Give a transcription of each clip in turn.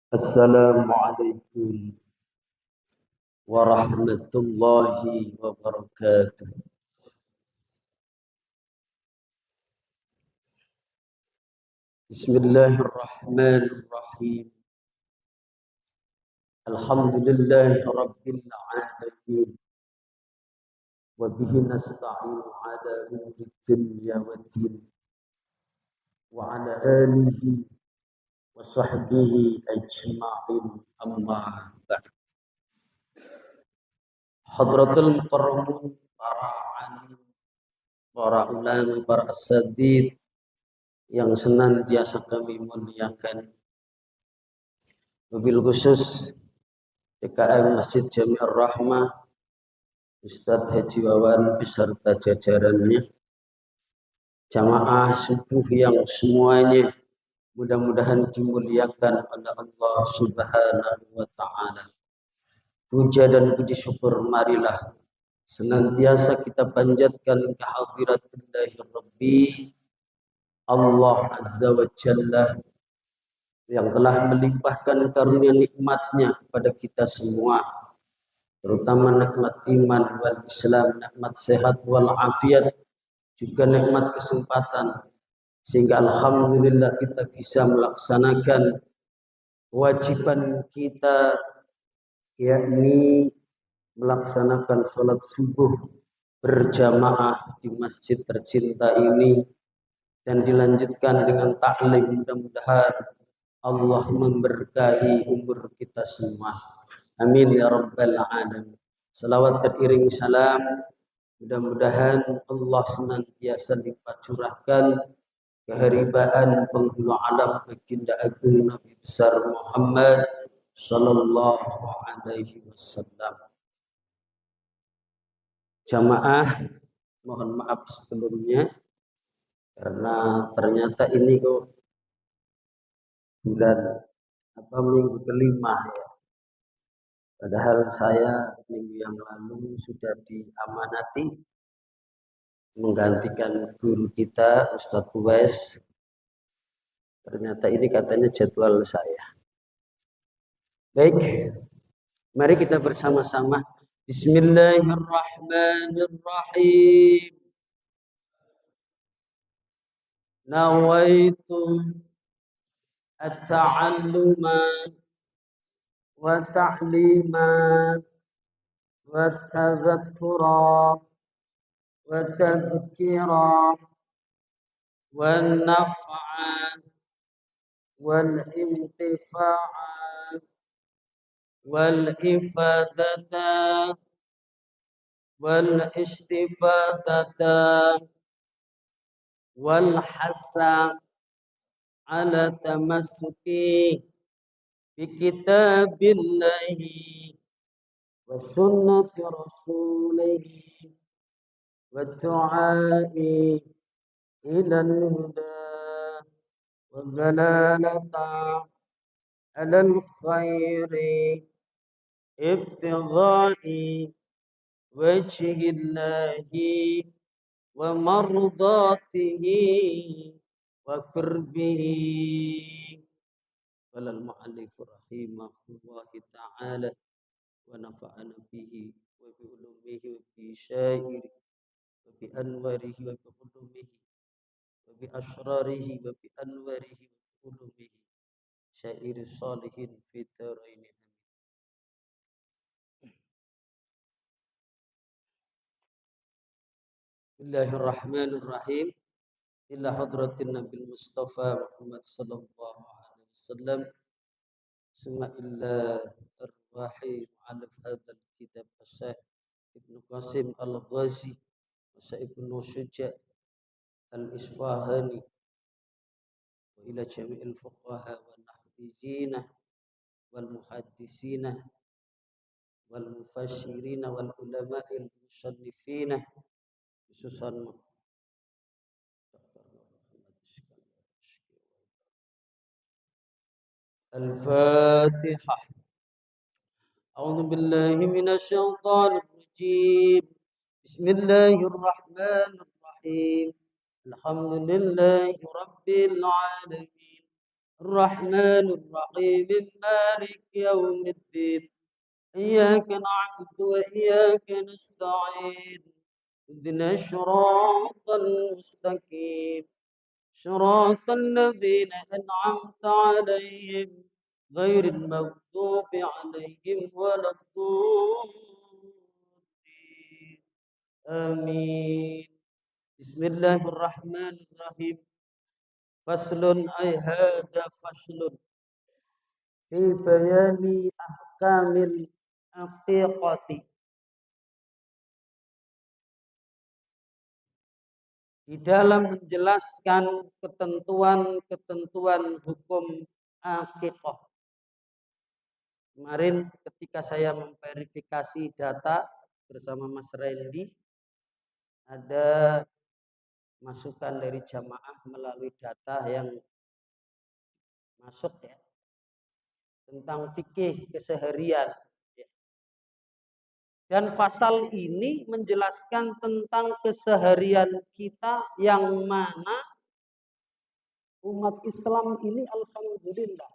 Assalamualaikum warahmatullahi wabarakatuh. Bismillahirrahmanirrahim. Alhamdulillahi rabbil alamin. Wa bihi nasta'inu ala umuri dunya waddin. Wa ala alihi wa sahbihi ajma'in amma ba'd. Hadratul mukarramun, para alim, para ulama, para asatidz yang senantiasa kami muliakan, mobil khusus DKM Masjid Jami'ar Rahmah, Ustadz Haji Wawan beserta jajarannya, jamaah subuh yang semuanya mudah-mudahan dimuliakan oleh Allah Subhanahu wa Ta'ala. Puja dan puji syukur marilah senantiasa kita panjatkan kehadiratul Rabbi Allah Azza wa Jalla yang telah melimpahkan karunia nikmatnya kepada kita semua, terutama nikmat iman wal Islam, nikmat sehat wal afiat, juga nikmat kesempatan, sehingga alhamdulillah kita bisa melaksanakan kewajiban kita, yakni melaksanakan sholat subuh berjamaah di masjid tercinta ini, dan dilanjutkan dengan taklim. Mudah-mudahan Allah memberkahi umur kita semua. Amin ya rabbal alamin. Salawat teriring salam, mudah-mudahan Allah senantiasa limpah curahkan keharibaan penghulu alam baginda agung Nabi besar Muhammad sallallahu alaihi wasallam. Jamaah, mohon maaf sebelumnya karena ternyata ini kok bulan minggu kelima ya. Padahal saya minggu yang lalu sudah diamanati menggantikan guru kita Ustadz Uwais. Ternyata ini katanya jadwal saya. Baik, mari kita bersama-sama. Bismillahirrahmanirrahim. Nawaitu at-ta'alluma wa ta'lima wa tadhakkura wa tadhkira wa naf'a wal intifa'a wal ifadata wal istifadata wal hasa ala tamassuki bi kitabillahi wa sunnati rasulihi wa du'ai ila al-huda wa dhalalata ala al-khairi ibtigha'i wajhillahi wa mardatihi wa kurbihi. Walal mu'allif rahimahullahi ta'ala wa nafa'ana bihi wa bi ulumihi wa bi syairi wa bi anwarihi wa bi ulumihi wa bi asrarihi wa bi anwarihi wa bi ulumihi syairi salihin fi daraini. Bismillahirrahmanirrahim. Ila hadratin Nabil Mustafa Muhammad sallallahu alaihi wasallam. Summa illa arwahi mu'allif hadzal kitab Syekh Ibnu Qasim Al-Ghazi wa Syekh Ibnu Syuja' Al-Isfahani wa ila jami'il fuqaha wal nahwiyina wal muhaddisina wal mufassirina wal ulama'il musannifina, khususan Al-Fatihah. A'udzu billahi minasyaitonir rajim. Bismillahirrahmanirrahim. Alhamdulillahi rabbil alamin. Ar-Rahmanur Rahim, Malik Yaumiddin. Iyyaka na'budu wa iyyaka nasta'in. Ihdina shiratal mustaqim. صراط الذين أنعمت عليهم غير المغضوب عليهم ولا الضالين آمين. بسم الله الرحمن الرحيم. فصل أي هذا فصل في بيان أحكام العقيقة. Di dalam menjelaskan ketentuan-ketentuan hukum akikah. Kemarin ketika saya memverifikasi data bersama Mas Randy, ada masukan dari jamaah melalui data yang masuk ya, tentang fikih keseharian. Dan pasal ini menjelaskan tentang keseharian kita yang mana umat Islam ini alhamdulillah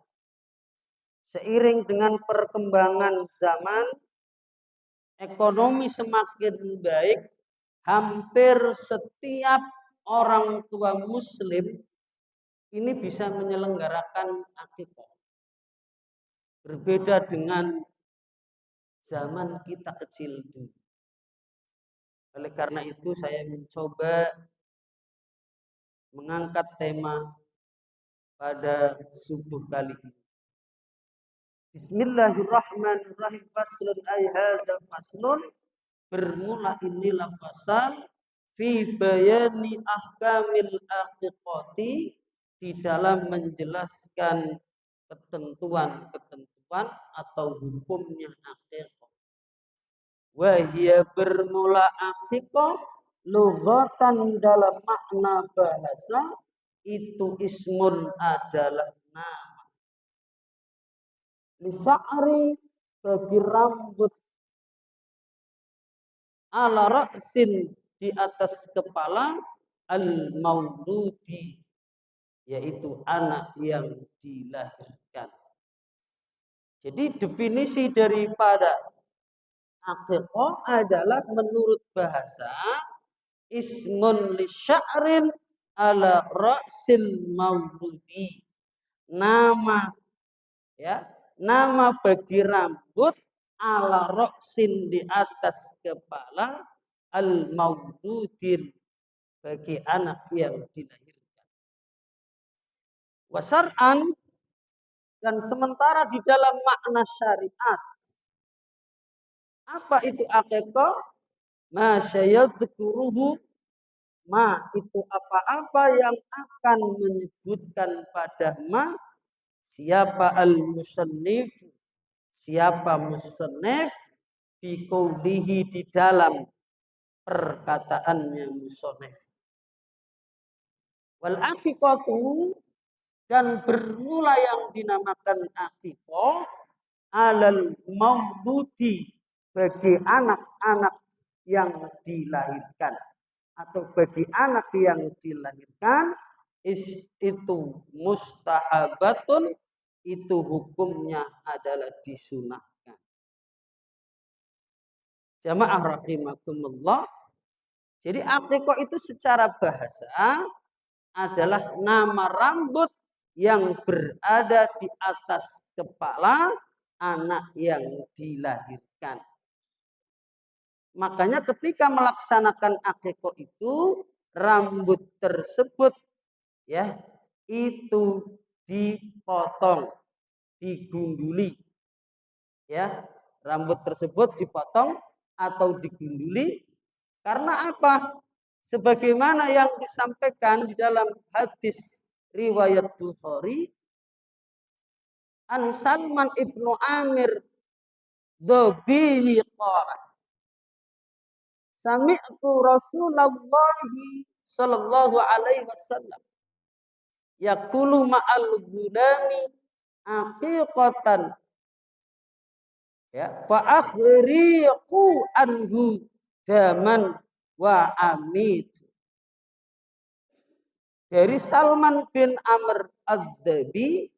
seiring dengan perkembangan zaman, ekonomi semakin baik, hampir setiap orang tua muslim ini bisa menyelenggarakan akikah. Berbeda dengan zaman kita kecil dulu. Oleh karena itu saya mencoba mengangkat tema pada subuh kali ini. Bismillahirrahmanirrahim. Faslun ay hadza faslun. Bermula inilah pasal fi bayani ahkamil aqiqati, di dalam menjelaskan ketentuan-ketentuan atau hukumnya aqiqah. Wahia bermula aqiqah lughatan dalam makna bahasa itu ismun adalah nama. Lisa'ri bagi rambut, ala ra'sin di atas kepala, al-mauludi yaitu anak yang dilahirkan. Jadi definisi daripada akikah adalah menurut bahasa ismun li sya'rin ala ra'sil mauludi. Nama ya, nama bagi rambut ala ra'sin di atas kepala al-mauludin bagi anak yang dilahirkan. Wasar'an, dan sementara di dalam makna syariat, apa itu akikah? Ma syayadkuruhu, ma itu apa-apa yang akan menyebutkan pada ma siapa al-musannif, siapa musannif fi qoulihi di dalam perkataannya musannif. Wal aqiqatu, dan bermula yang dinamakan akikah alal mauludi bagi anak-anak yang dilahirkan atau bagi anak yang dilahirkan itu mustahabatun, itu hukumnya adalah disunahkan. Jamaah rahimakumullah. Jadi akikah itu secara bahasa adalah nama rambut yang berada di atas kepala anak yang dilahirkan. Makanya ketika melaksanakan akikah itu rambut tersebut ya itu dipotong, digunduli. Ya, rambut tersebut dipotong atau digunduli karena apa? Sebagaimana yang disampaikan di dalam hadis riwayat Bukhari, An Salman ibnu Amir Dhabihi qala sami'tu Rasulullah sallallahu alaihi wasallam yaqulu ma'al ghulami aqiqatan ya fa akhriqu anhu daman wa amit. Dari Salman bin Amr ad-Dhabi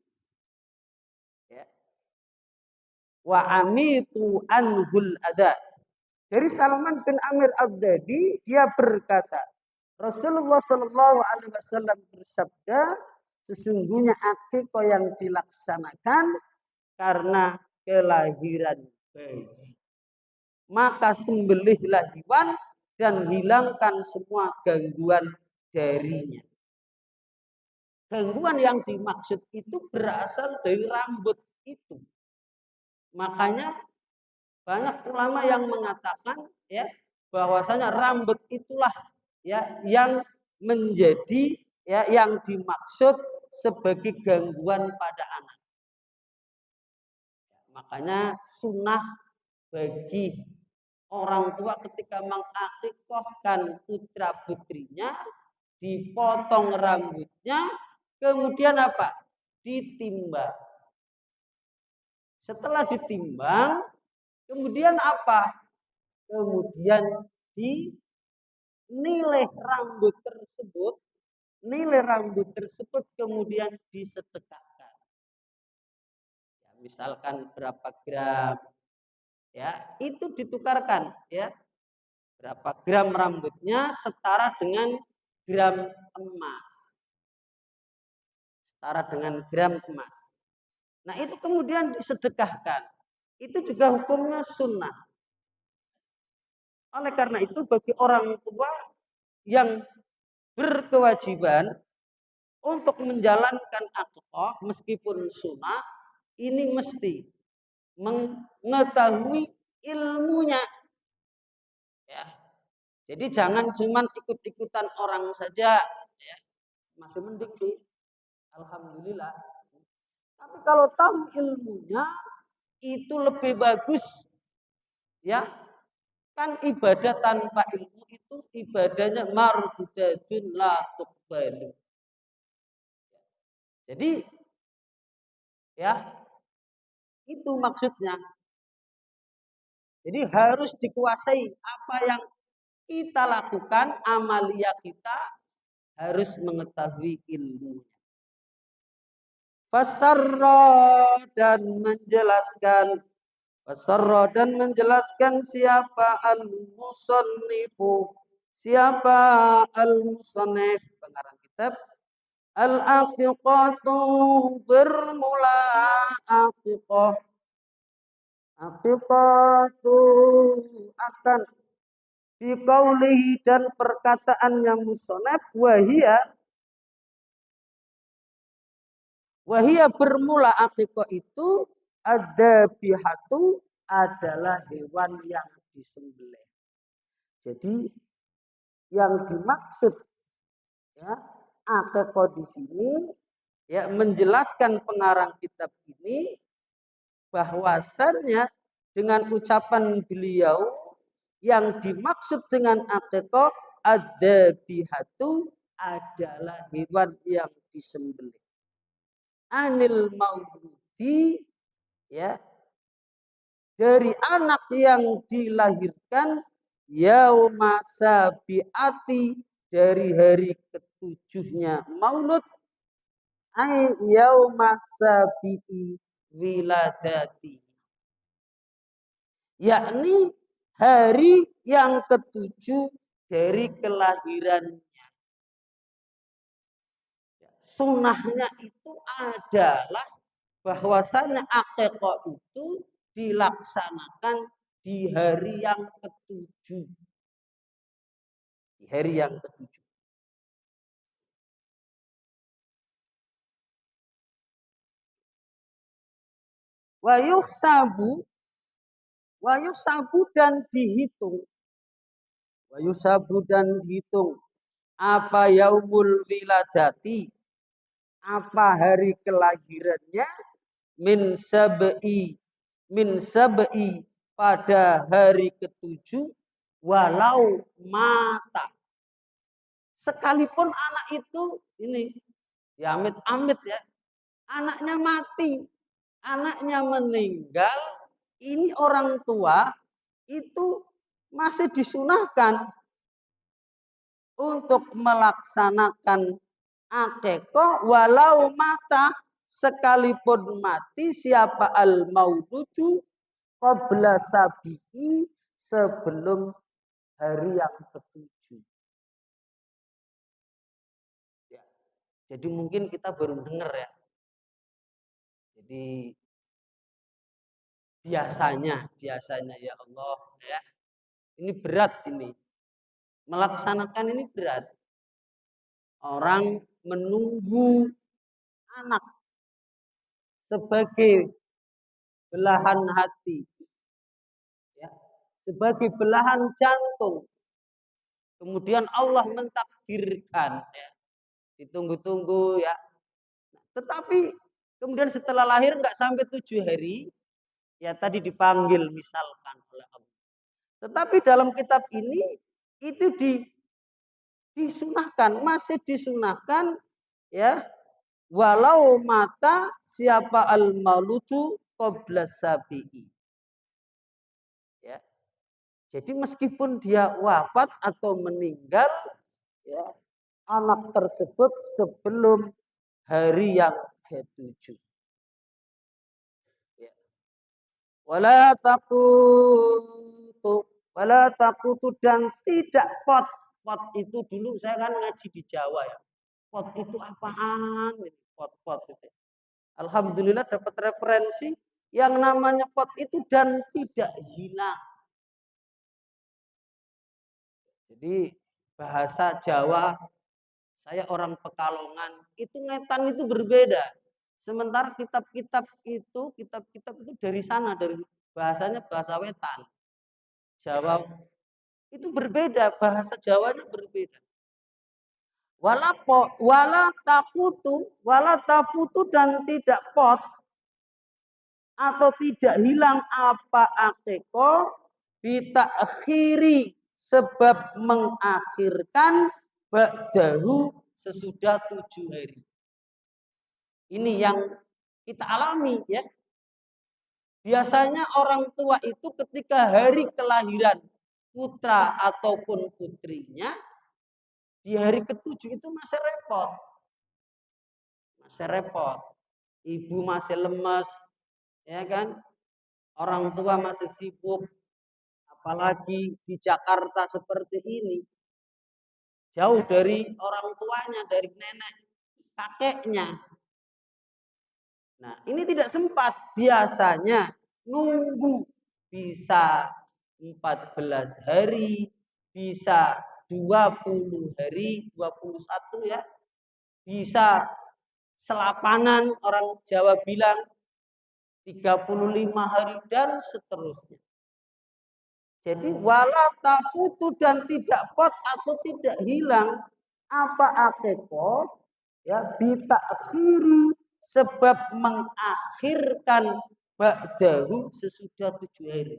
wa amitu anhul ada. Dari Salman bin Amir Ad-Dadi, dia berkata, Rasulullah Shallallahu Alaihi Wasallam bersabda, sesungguhnya akikah yang dilaksanakan karena kelahiran bayi. Maka sembelihlah hewan dan hilangkan semua gangguan darinya. Gangguan yang dimaksud itu berasal dari rambut itu. Makanya banyak ulama yang mengatakan ya bahwasanya rambut itulah ya yang menjadi ya yang dimaksud sebagai gangguan pada anak. Makanya sunnah bagi orang tua ketika mengakikahkan putra putrinya dipotong rambutnya, kemudian apa? Ditimbang. Setelah ditimbang, kemudian apa? Kemudian nilai rambut tersebut kemudian disedekahkan. Ya, misalkan berapa gram, ya itu ditukarkan, ya berapa gram rambutnya setara dengan gram emas, Nah itu kemudian disedekahkan. Itu juga hukumnya sunnah. Oleh karena itu bagi orang tua yang berkewajiban untuk menjalankan akikah meskipun sunnah, ini mesti mengetahui ilmunya. Ya. Jadi jangan cuma ikut-ikutan orang saja. Ya. Masih mending sih. Alhamdulillah. Tapi kalau tahu ilmunya itu lebih bagus. Ya, kan ibadah tanpa ilmu itu ibadahnya mardudatun la tuqbalu. Jadi ya itu maksudnya. Jadi harus dikuasai apa yang kita lakukan, amalia kita harus mengetahui ilmunya. Fasarra dan menjelaskan siapa al-musannifu, siapa al-musannif pengarang kitab. Al-aqiqatu bermula aqiqah. Aqiqatu akan biqaulihi dan perkataannya musannif wahia bermula aqiqah itu adzabihatu adalah hewan yang disembelih. Jadi yang dimaksud ya aqiqah di sini ya menjelaskan pengarang kitab ini bahwasannya dengan ucapan beliau yang dimaksud dengan aqiqah adzabihatu adalah hewan yang disembelih. Anil mauludi ya dari anak yang dilahirkan yauma sabiati dari hari ketujuhnya maulud ai yauma sabii wiladati yakni hari yang ketujuh dari kelahirannya. Sunnahnya itu adalah bahwasanya akikah itu dilaksanakan di hari yang ketujuh. Di hari yang ketujuh. Wayusabu dan dihitung. Wayusabu dan dihitung. Apa yaumul wiladati? Apa hari kelahirannya? Min sab'i pada hari ketujuh walau mata. Sekalipun anak itu ini ya amit-amit ya. Anaknya mati, anaknya meninggal, ini orang tua itu masih disunahkan untuk melaksanakan akikah walau mata sekalipun mati siapa al-mauludu qabla sabi'i, sebelum hari yang ketujuh. Ya. Jadi mungkin kita baru dengar ya. Jadi biasanya ya Allah ya. Ini berat ini. Melaksanakan ini berat. Orang menunggu anak sebagai belahan hati, ya, sebagai belahan jantung. Kemudian Allah mentakdirkan, ya, ditunggu-tunggu ya. Tetapi kemudian setelah lahir nggak sampai 7 hari, ya tadi dipanggil misalkan oleh Allah. Tetapi dalam kitab ini itu disunahkan, masih disunahkan ya, walau mata siapa al-mauludu qabla sabi'i. Ya. Jadi meskipun dia wafat atau meninggal, ya, anak tersebut sebelum hari yang ketujuh. Ya. Wala taqutu dan tidak pot. Pot itu dulu saya kan ngaji di Jawa ya. Pot itu apaan? Pot itu. Alhamdulillah dapat referensi yang namanya pot itu dan tidak hilang. Jadi bahasa Jawa, saya orang Pekalongan, itu ngetan itu berbeda. Sementara kitab-kitab itu dari sana, dari bahasanya bahasa Wetan. Jawa itu berbeda, bahasa Jawanya berbeda. Wala tafutu dan tidak pot atau tidak hilang apa akeko bitakhiri, sebab mengakhirkan ba'dahu sesudah 7 hari. Ini yang kita alami ya. Biasanya orang tua itu ketika hari kelahiran putra ataupun putrinya, di hari ketujuh itu masih repot. Masih repot. Ibu masih lemes, ya kan? Orang tua masih sibuk. Apalagi di Jakarta seperti ini. Jauh dari orang tuanya, dari nenek, kakeknya. Nah, ini tidak sempat. Biasanya nunggu bisa 14 hari, bisa 20 hari, 21 ya. Bisa selapanan, orang Jawa bilang 35 hari dan seterusnya. Jadi wala tafutu dan tidak pot atau tidak hilang apa akeko ya bitakhiri, sebab mengakhirkan ba'dahu sesudah 7 hari.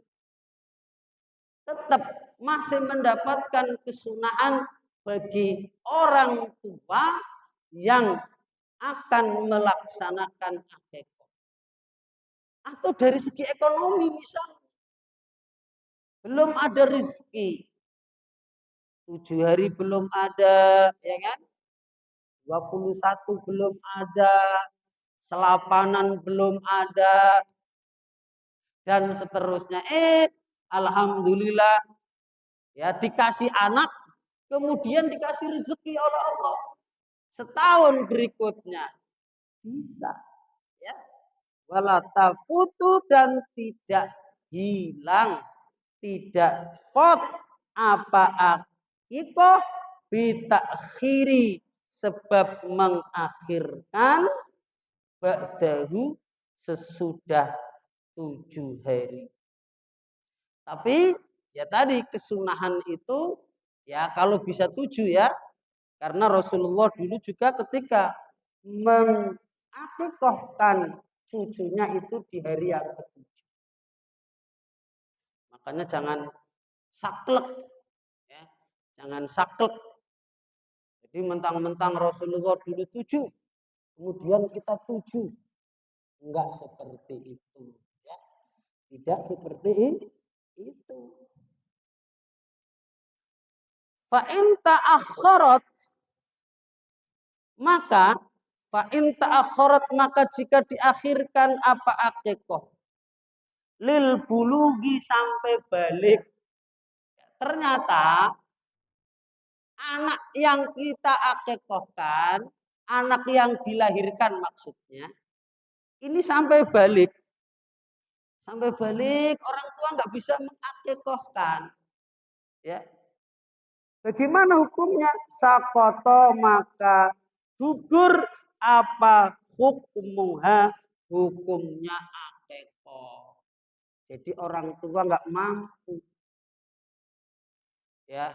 Tetap masih mendapatkan kesunahan bagi orang tua yang akan melaksanakan akeko. Atau dari segi ekonomi misalnya, belum ada rezeki, 7 hari belum ada, ya kan? 21 belum ada, selapanan belum ada, dan seterusnya. Alhamdulillah, ya dikasih anak, kemudian dikasih rezeki oleh Allah. Setahun berikutnya bisa, ya. Wala tafutu dan tidak hilang, tidak pot apa akikoh bitakhiri, sebab mengakhirkan ba'dahu sesudah 7 hari. Tapi ya tadi kesunahan itu ya kalau bisa 7 ya, karena Rasulullah dulu juga ketika mengakikahkan cucunya itu di hari yang ketujuh. Makanya jangan saklek, ya. Jangan saklek. Jadi mentang-mentang Rasulullah dulu 7, kemudian kita 7. Enggak seperti itu. Ya. Tidak seperti itu. Fa'in ta'akharat, maka fa'in ta'akharat, maka jika diakhirkan apa akikoh lil bulugi sampai balik. Ternyata anak yang kita akekahkan, anak yang dilahirkan maksudnya, ini sampai balik. Sampai balik orang tua nggak bisa mengakekahkan. Ya. Bagaimana hukumnya? Sakoto maka gugur apa hukmuha, hukumnya akekah. Jadi orang tua nggak mampu. Ya,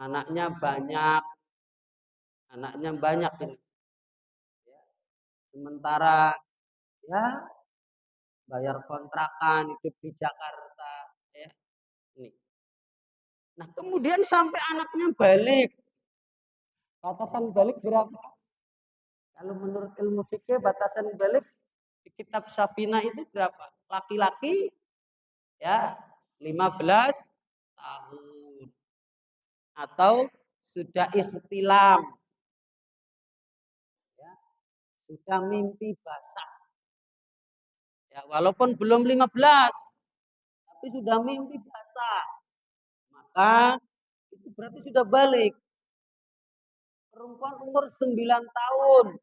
anaknya banyak ini. Ya. Sementara ya bayar kontrakan hidup di Jakarta. Ya, ini. Nah kemudian sampai anaknya balik. Batasan balik berapa? Kalau menurut ilmu fikih batasan balik di kitab Safina itu berapa? Laki-laki ya 15 tahun atau sudah ikhtilam ya, sudah mimpi basah. Ya, walaupun belum 15 tapi sudah mimpi basah. Maka itu berarti sudah balik. Perempuan umur 9 tahun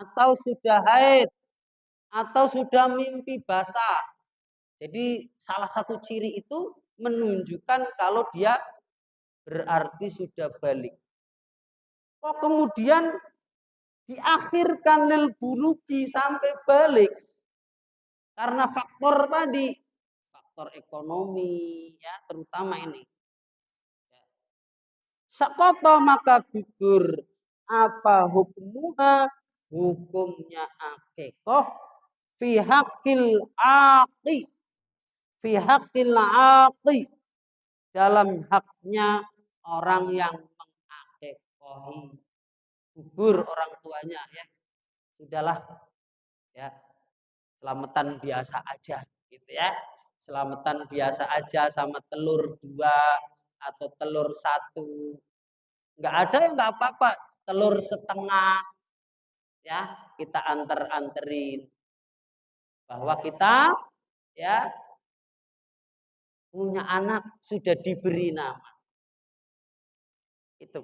atau sudah haid atau sudah mimpi basah. Jadi salah satu ciri itu menunjukkan kalau dia berarti sudah balik. Kok kemudian diakhirkan lil bulugi sampai balik karena faktor tadi, faktor ekonomi ya terutama ini. Sakoto maka gugur apa hukumnya? Hukumnya akikoh fi hakil aqi, fi hakil aqi, dalam haknya orang yang mengakikohi. Gugur orang tuanya ya. Sudahlah ya, selamatan biasa aja gitu ya. Selamatan biasa aja sama telur 2 atau telur 1. Enggak ada yang enggak apa-apa, telur setengah ya, kita anterin bahwa kita ya punya anak sudah diberi nama. Itu.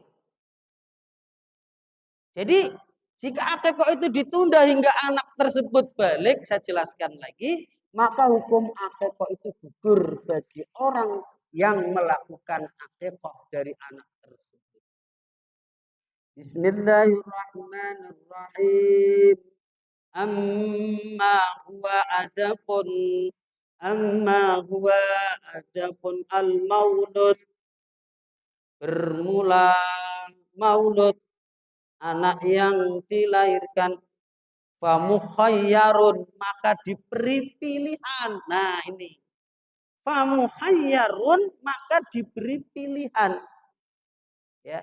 Jadi jika akekah itu ditunda hingga anak tersebut balik, saya jelaskan lagi, maka hukum akekah itu gugur bagi orang yang melakukan akekah dari anak tersebut. Bismillahirrahmanirrahim. Amma huwa adapun al-maulud, bermula maulud, anak yang dilahirkan, famukhayyarun maka diberi pilihan. Nah ini famukhayyarun maka diberi pilihan ya,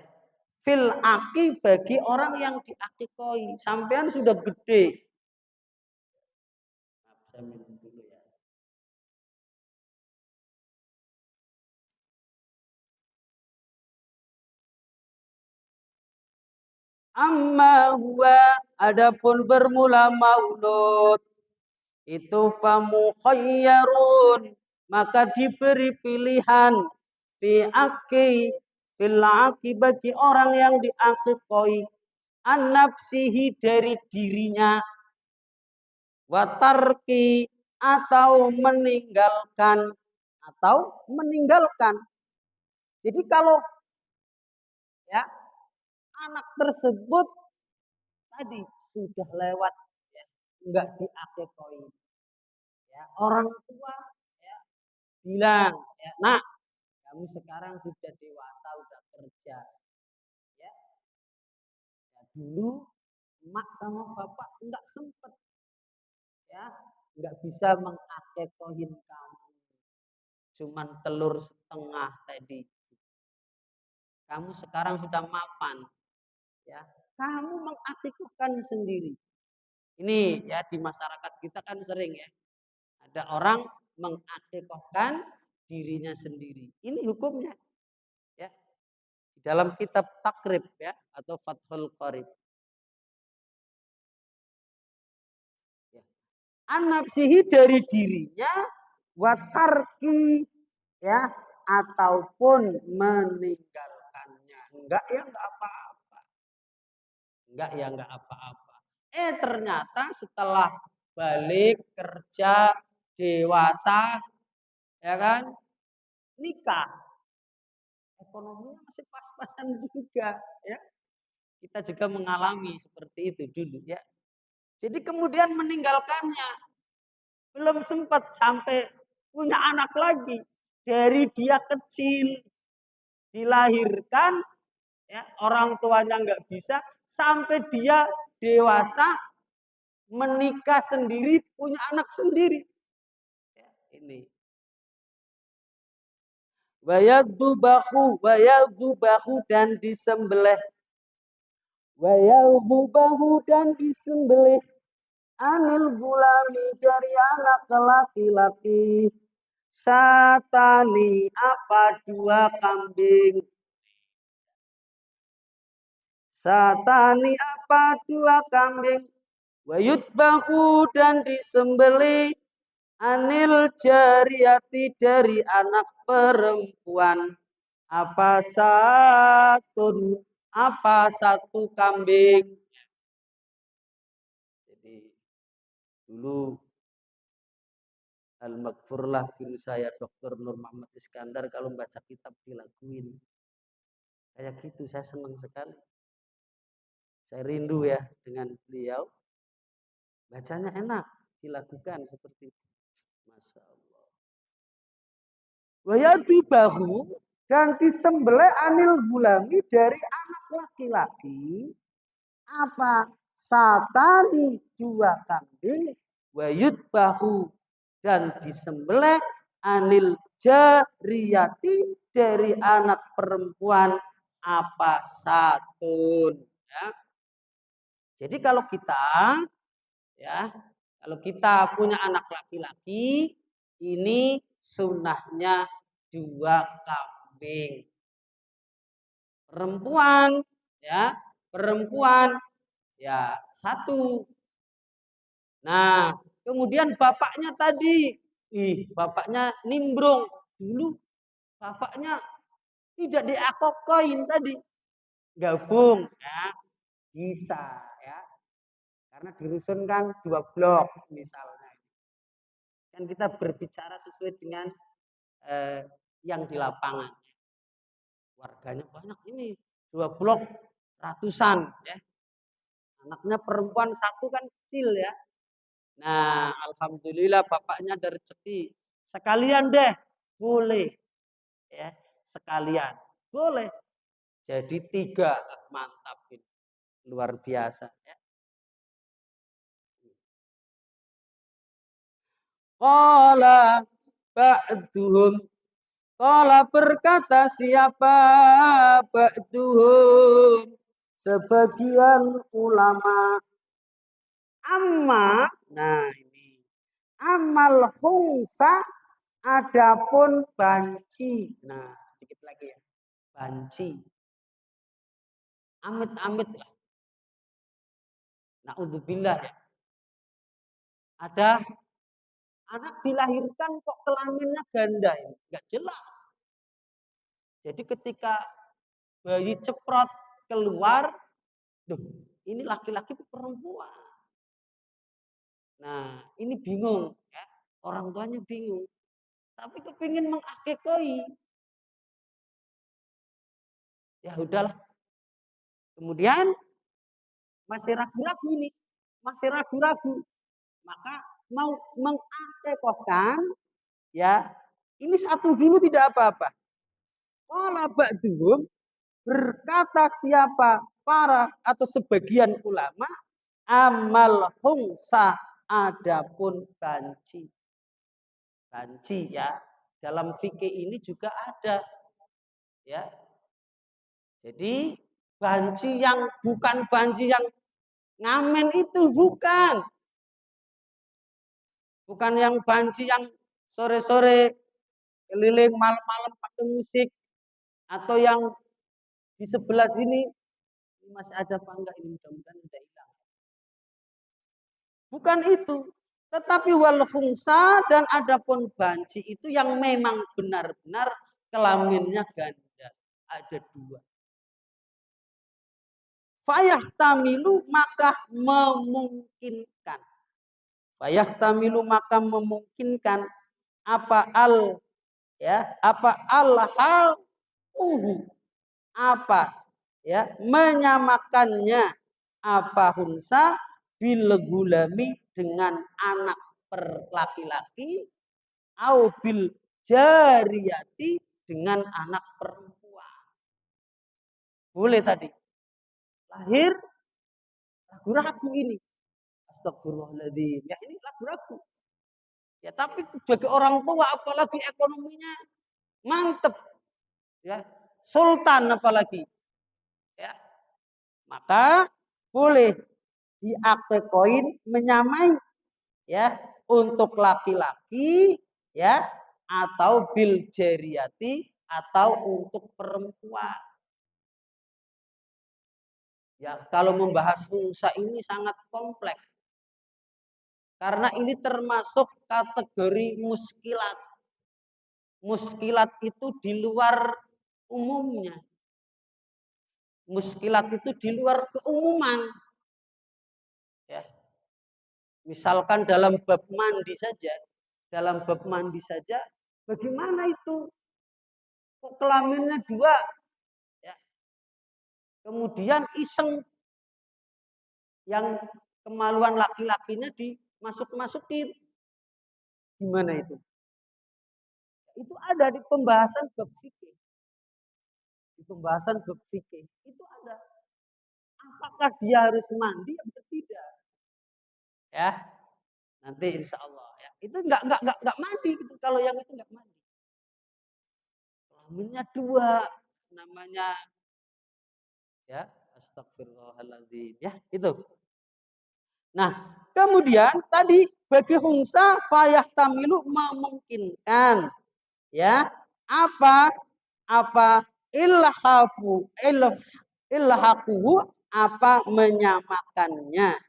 fil aki bagi orang yang diakikoi. Sampean sudah gede. Saya minum dulu ya. Amma huwa adapun bermula maulud itu famukhayyarun maka diberi pilihan fi aki fil aki bagi orang yang diakikoi an nafsihi dari dirinya, watarki atau meninggalkan. Jadi kalau ya anak tersebut tadi sudah lewat ya, enggak diakekoi. Ya, orang tua ya bilang, ya, "Nak, kamu sekarang sudah dewasa, sudah kerja." Ya, ya dulu emak sama bapak enggak sempat ya, enggak bisa mengakekohin kamu. Cuman telur setengah tadi. Kamu sekarang sudah mapan, ya. Kamu mengakikahkan sendiri. Ini ya di masyarakat kita kan sering ya. Ada orang mengakikahkan dirinya sendiri. Ini hukumnya ya. Di dalam kitab Takrib ya atau Fathul Qorib. Ya. an-nafsihi dari dirinya, watarki ya ataupun meninggalkannya. Enggak ya enggak apa-apa. Enggak ya enggak apa-apa. Ternyata setelah balik kerja dewasa ya kan nikah ekonominya masih pas-pasan juga ya. Kita juga mengalami seperti itu dulu ya. Jadi kemudian meninggalkannya belum sempat sampai punya anak lagi. Dari dia kecil dilahirkan ya orang tuanya nggak bisa sampai dia dewasa menikah sendiri punya anak sendiri ya, ini wayadzubahu dan disembelih dan disembelih anil gulami dari anak laki-laki satani apa dua kambing satani apa dua kambing wayutbahu dan disembelih anil jariyati dari anak perempuan apa satu kambing. Jadi dulu al-maghfurlah guru saya Dr. Nur Muhammad Iskandar kalau baca kitab dilaguin kayak gitu, saya senang sekali, saya rindu ya dengan beliau, bacanya enak dilakukan seperti itu. Masya Allah. Wayati bahu dan disembelih anil gulami dari anak laki-laki apa satani dua kambing wayut bahu dan disembelih anil jariyati dari anak perempuan apa satun ya. Jadi kalau kita ya kalau kita punya anak laki-laki ini sunnahnya dua kambing. Perempuan ya satu. Nah, kemudian bapaknya tadi, bapaknya nimbrung. Dulu bapaknya tidak diakokoin tadi. Gabung ya, bisa ya. Karena di rusun kan 2 blok misalnya. Kan kita berbicara sesuai dengan yang di lapangan. Warganya banyak ini, 2 blok ratusan ya. Anaknya perempuan satu kan kecil ya. Nah, alhamdulillah bapaknya ada rezeki. Sekalian deh, boleh ya. Sekalian, boleh. Jadi 3, mantap ini. Luar biasa ya. Qala ba'duhum. Qala berkata siapa ba'duhum. Sebagian ulama. Amma, nah ini. Amal hungsa adapun banci. Nah, sedikit lagi ya. Banci. Amit-amit lah. Na'udzubillah ya. Ada anak dilahirkan kok kelaminnya ganda ini. Enggak jelas. Jadi ketika bayi ceprot keluar, duh, ini laki-laki perempuan. Nah, ini bingung ya. Orang tuanya bingung. Tapi kepingin mengakekoi. Ya udahlah. Kemudian masih ragu-ragu nih. Masih ragu-ragu. Maka mau mengakekahkan ya. Ini satu dulu tidak apa-apa. Qala ba'duhum berkata siapa para atau sebagian ulama amal hungsa adapun banci. Banci ya. Dalam fikih ini juga ada ya. Jadi banci yang bukan banci yang ngamen itu bukan. Bukan yang banci yang sore-sore keliling malam-malam pakai musik atau yang di sebelah sini masih ada apa enggak ini mudah-mudahan tidak hilang. Bukan itu, Tetapi wal khungsa dan adapun banci itu yang memang benar-benar kelaminnya ganda. Ada dua. Fayahtamilu maka memungkinkan. Fayahtamilu maka memungkinkan apa al ya apa al hal apa ya menyamakannya apa hunsa bil gulami dengan anak per laki-laki au bil jariyati dengan anak perempuan. Boleh tadi. Lahir ragu-ragu ini. Astagfirullahaladzim. Ya ini ragu-ragu. Ya tapi sebagai orang tua apalagi ekonominya mantep. Ya, sultan apalagi. Ya. Maka boleh diaktekoin menyamai ya untuk laki-laki ya atau bil jariyati atau untuk perempuan. Ya, kalau membahas unsa ini sangat kompleks. Karena ini termasuk kategori muskilat. Muskilat itu di luar umumnya. Muskilat itu di luar keumuman. Ya. Misalkan dalam bab mandi saja, bagaimana itu? Kok kelaminnya dua? Ya. Kemudian iseng yang kemaluan laki-lakinya dimasuk-masukin. Gimana itu? Itu ada di pembahasan bab fikih. Di pembahasan bab fikih itu ada. Apakah dia harus mandi atau tidak? Ya, nanti insya Allah ya. Itu nggak mandi gitu. Kalau yang itu nggak mandi. Kelaminnya dua, namanya ya astagfirullahaladzim ya itu. Nah kemudian tadi bagi hungsa fayah tamilu memungkinkan ya apa ilhaquhu apa menyamakannya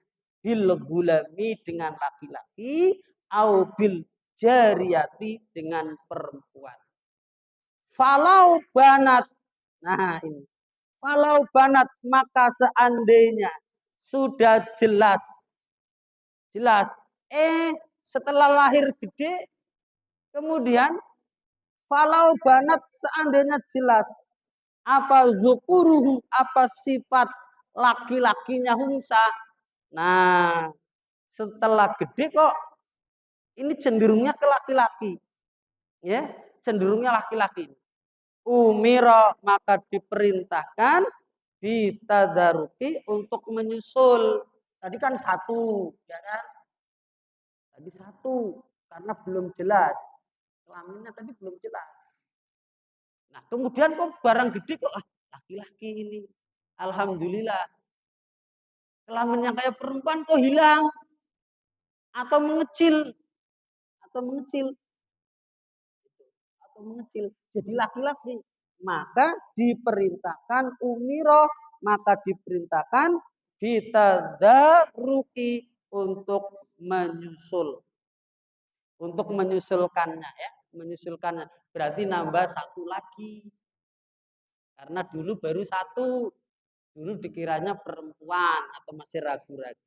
bil gulami dengan laki-laki au bil jariyati dengan perempuan. Falau banat. Nah ini. Falau banat maka seandainya sudah jelas. Setelah lahir gede kemudian falau banat seandainya jelas apa zukuruhu apa sifat laki-lakinya hunsa. Nah, setelah gede kok ini cenderungnya ke laki-laki. Ya, cenderungnya laki-laki. Umira maka diperintahkan ditadaruki untuk menyusul. Tadi kan satu, ya kan? Tadi satu karena belum jelas. Kelaminnya tadi belum jelas. Nah, kemudian kok barang gede kok laki-laki ini. Alhamdulillah. Kelaminnya kayak perempuan kok hilang atau mengecil atau mengecil jadi laki-laki, maka diperintahkan maka diperintahkan ditadaruki untuk menyusulkannya ya, menyusulkannya berarti nambah satu lagi karena dulu baru satu, dulu dikiranya perempuan atau masih ragu-ragu.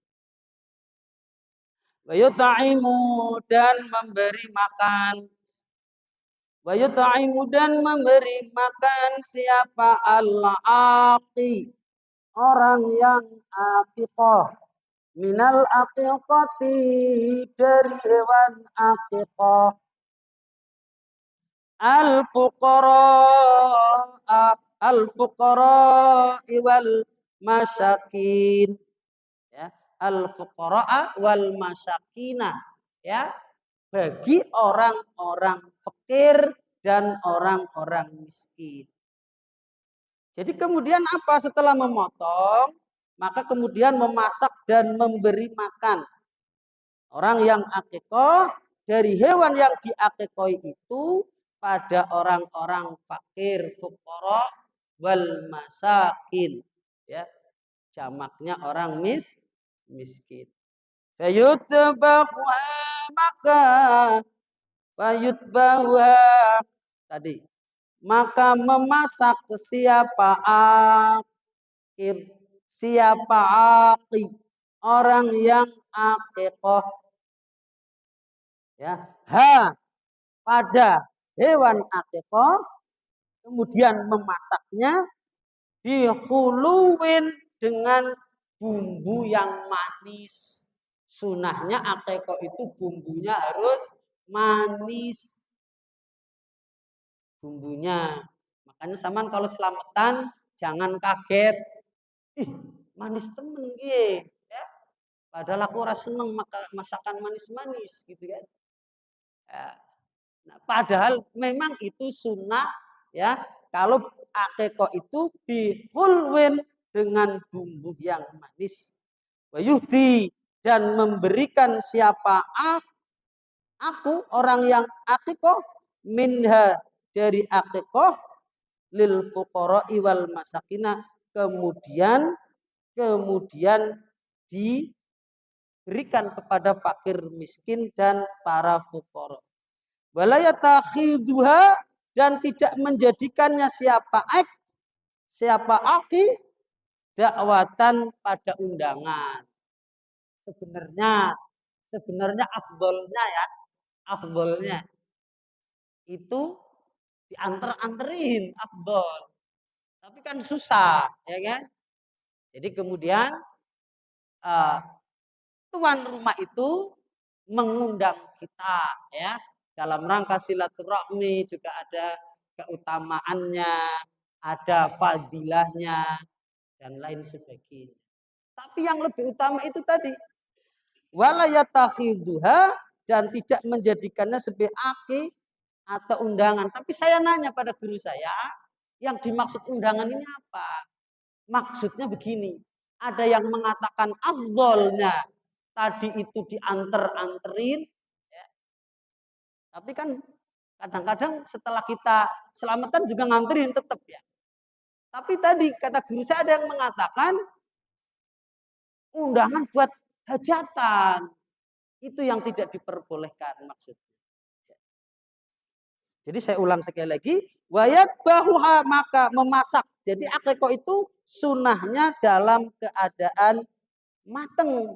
Wayutaimu dan memberi makan. Wayutaimu dan memberi makan siapa al-aqi orang yang aqiqah minal aqiqati dari hewan aqiqah al-fuqara wal masyakin ya al-fuqara wal masyakina ya bagi orang-orang fakir dan orang-orang miskin. Jadi kemudian apa setelah memotong maka kemudian memasak dan memberi makan orang yang akikoh dari hewan yang diakikoi itu pada orang-orang fakir, fuqara wal masakin ya jamaknya orang miskin. Fayutbahu maka fayutbaha tadi maka memasak siapa akir siapa aki orang yang akikoh ya pada hewan akikoh kemudian memasaknya dihuluwin dengan bumbu yang manis. Sunahnya akikoh itu bumbunya harus manis. Bumbunya. Makanya saman kalau selamatan jangan kaget. Ih, manis temen ya. Padahal aku ora seneng masakan manis-manis gitu kan. Ya. Nah, padahal memang itu sunnah ya. Kalau akikoh itu dihulwin dengan bumbu yang manis. Wayuhdi dan memberikan siapa aku orang yang akikoh minha dari akikoh lil fuqara wal masakina kemudian diberikan kepada fakir miskin dan para fuqara. Walayatakhidhuha dan tidak menjadikannya siapa aki dakwatan pada undangan. Sebenarnya afdolnya itu dianterin afdol. Tapi kan susah, ya kan? Jadi kemudian tuan rumah itu mengundang kita, ya, dalam rangka silaturahmi juga ada keutamaannya, ada fadilahnya dan lain sebagainya. Tapi yang lebih utama itu tadi walayatakhidhuha dan tidak menjadikannya sebagai aki atau undangan. Tapi saya nanya pada guru saya, yang dimaksud undangan ini apa? Maksudnya begini, ada yang mengatakan afdolnya tadi itu dianterin, ya. Tapi kan kadang-kadang setelah kita selamatan juga nganterin tetap ya. Tapi tadi kata guru saya ada yang mengatakan undangan buat hajatan. Itu yang tidak diperbolehkan maksudnya. Jadi saya ulang sekali lagi, wayat bahuha maka memasak. Jadi akikoh itu sunahnya dalam keadaan mateng,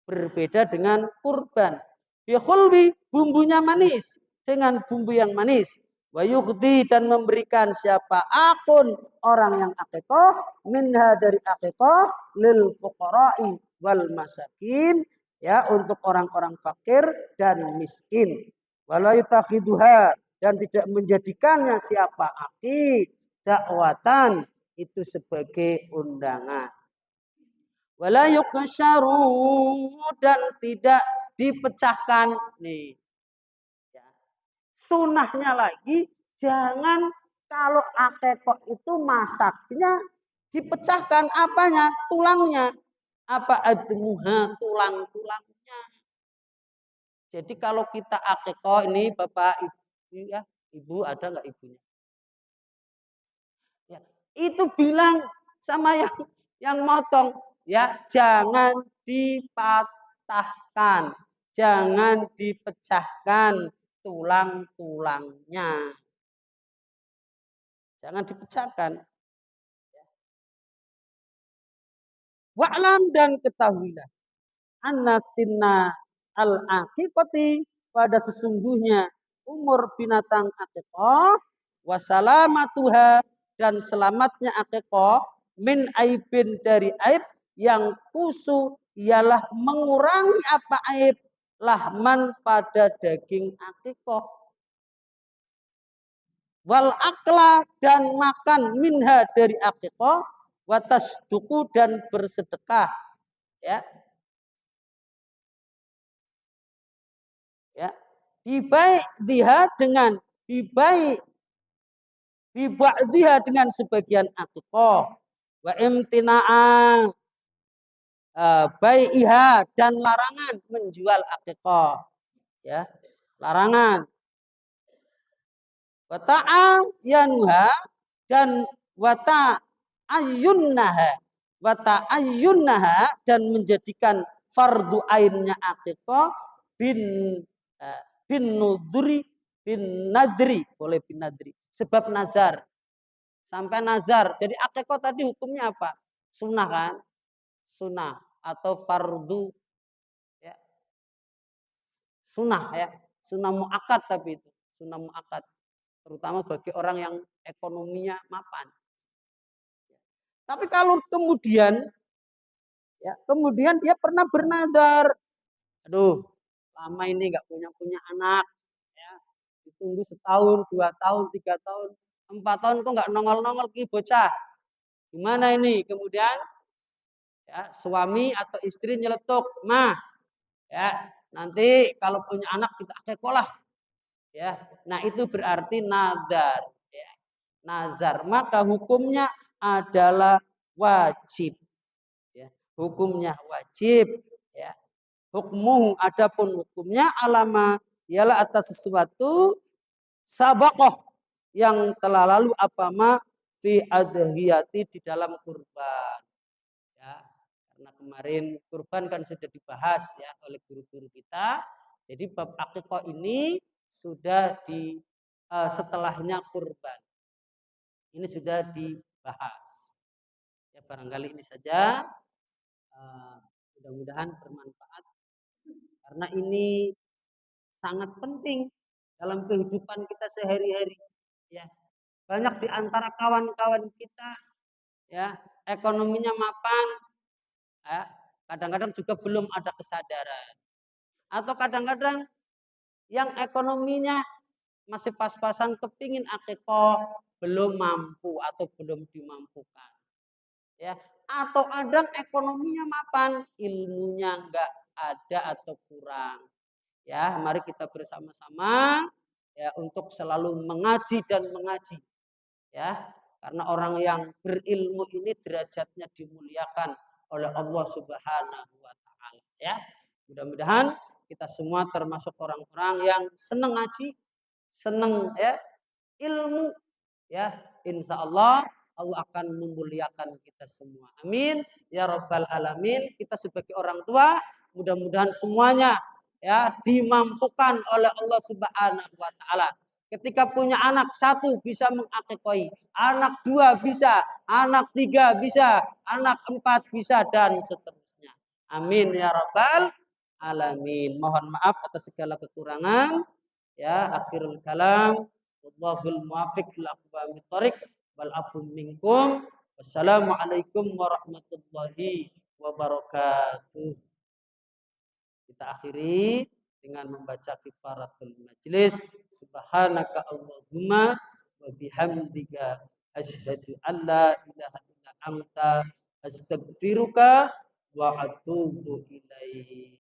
berbeda dengan kurban. Bihulwi bumbunya manis dengan bumbu yang manis. Wayuhdi dan memberikan siapa akun orang yang akikoh minha dari akikoh lil fuqara'i wal masakin ya untuk orang-orang fakir dan miskin. Wala yutakhiduha dan tidak menjadikannya siapa aki dakwatan itu sebagai undangan. Wala yuqsyaru dan tidak dipecahkan nih. Ya. Sunahnya lagi jangan kalau akikoh itu masaknya dipecahkan apanya? Tulangnya. Apa admuha tulang-tulangnya. Jadi kalau kita akikoh ini Bapak Ibu ya, Ibu ada nggak ibunya? Ya, itu bilang sama yang motong ya jangan dipatahkan, jangan dipecahkan tulang-tulangnya. Jangan dipecahkan. Wa'lam dan ketahuilah anna sinna al-aqiqati pada sesungguhnya umur binatang akikoh wasalamatuha dan selamatnya akikoh min aibin dari aib yang kusu ialah mengurangi apa aib lahman pada daging akikoh wal akla dan makan minha dari akikoh watas duku dan bersedekah ya ya dibaik dia dengan dibaik dia dengan sebagian akikoh wa imtina'a bai'iha dan larangan menjual akikoh ya larangan wa ta'ayyanuha dan wa ta'ayyunnaha wa ta'ayyunnaha dan menjadikan fardu ainnya akikoh bin bin nudri bin nadri, boleh bin nadri. Sebab nazar. Sampai nazar. Jadi akikah tadi hukumnya apa? Sunnah kan? Sunnah atau fardu ya. Sunnah ya. Sunnah muakkad tapi itu. Sunnah muakkad. Terutama bagi orang yang ekonominya mapan. Tapi kalau kemudian ya, kemudian dia pernah bernadar, aduh, lama ini nggak punya anak, ya, ditunggu setahun, 2 tahun, 3 tahun, 4 tahun kok nggak nongol-nongol ki bocah, gimana ini? Kemudian ya, suami atau istri nyeletuk, mah, ya, nanti kalau punya anak kita akikolah, ya, nah itu berarti nadar, ya, nazar, maka hukumnya adalah wajib. Ya, hukumnya wajib ya. Hukmu adapun hukumnya alama ialah atas sesuatu sabakoh yang telah lalu apama fi adhiyati di dalam kurban ya. Karena kemarin kurban kan sudah dibahas ya oleh guru-guru kita. Jadi bab akikah ini sudah di setelahnya kurban. Ini sudah dibahas. Ya barangkali ini saja. Mudah-mudahan bermanfaat karena ini sangat penting dalam kehidupan kita sehari-hari ya. Banyak di antara kawan-kawan kita ya ekonominya mapan ya, kadang-kadang juga belum ada kesadaran atau kadang-kadang yang ekonominya masih pas-pasan kepingin akikoh belum mampu atau belum dimampukan ya, atau ada ekonominya mapan ilmunya enggak ada atau kurang ya. Mari kita bersama-sama ya untuk selalu mengaji dan mengaji ya, karena orang yang berilmu ini derajatnya dimuliakan oleh Allah Subhanahu wa taala ya. Mudah-mudahan kita semua termasuk orang-orang yang senang ngaji, senang ya ilmu ya. Insya Allah Allah akan memuliakan kita semua. Amin ya rabbal alamin. Kita sebagai orang tua mudah-mudahan semuanya ya dimampukan oleh Allah Subhanahu wa taala. Ketika punya anak 1 bisa mengakikoi, anak 2 bisa, anak 3 bisa, anak 4 bisa dan seterusnya. Amin ya rabbal alamin. Mohon maaf atas segala kekurangan. Ya, akhirul kalam. Wallahul muwaffiq ila aqwamit thoriq wal afu minkum. Wassalamualaikum warahmatullahi wabarakatuh. Kita akhiri dengan membaca kifaratul majlis. Subhanaka Allahumma wa bihamdika asyhadu an la ilaha illa anta astaghfiruka wa atubu ilaik.